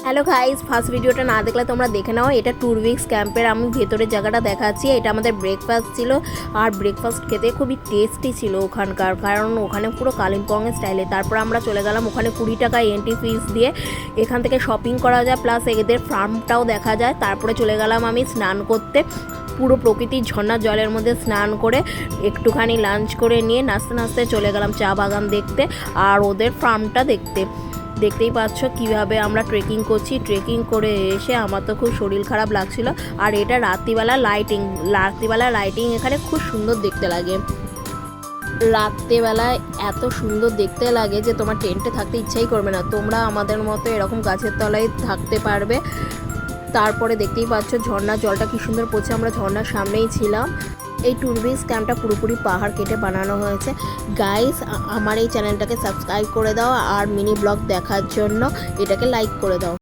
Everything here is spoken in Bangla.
হ্যালো গাইস, ফার্স্ট ভিডিওটা না দেখলে তোমরা দেখে নাও। এটা টুরভিক্স ক্যাম্পের আমি ভেতরের জায়গাটা দেখাচ্ছি। এটা আমাদের ব্রেকফাস্ট ছিল, আর ব্রেকফাস্ট খেতে খুবই টেস্টি ছিল ওখানকার, কারণ ওখানে পুরো কালিম্পংয়ের স্টাইলে। তারপর আমরা চলে গেলাম ওখানে 20 টাকা এন্ট্রি ফিস দিয়ে। এখান থেকে শপিং করা যায়, প্লাস এদের ফার্মটাও দেখা যায়। তারপরে চলে গেলাম আমি স্নান করতে, পুরো প্রকৃতির ঝর্ণার জলের মধ্যে স্নান করে একটুখানি লাঞ্চ করে নিয়ে নাচতে নাচতে চলে গেলাম চা বাগান দেখতে আর ওদের ফার্মটা দেখতে। দেখতেই পাচ্ছ কিভাবে আমরা ট্রেকিং করছি। ট্রেকিং করে এসে আমার তো খুব শরীর খারাপ লাগছিল। আর এটা রাত্রিবেলা লাইটিং এখানে খুব সুন্দর দেখতে লাগে। রাত্রেবেলায় এত সুন্দর দেখতে লাগে যে তোমার টেন্টে থাকতে ইচ্ছাই করবে না। তোমরা আমাদের মতো এরকম গাছের তলায় থাকতে পারবে। তারপরে দেখতেই পাচ্ছ ঝর্ণার জলটা কি সুন্দর পড়ছে। আমরা ঝর্ণার সামনেই ছিলাম। এই টুরভিক্স ক্যাম্পটা পুরোপুরি পাহাড় কেটে বানানো হয়েছে। গাইস, আমার এই চ্যানেলটাকে সাবস্ক্রাইব করে দাও আর মিনি ব্লগ দেখার জন্য এটাকে লাইক করে দাও।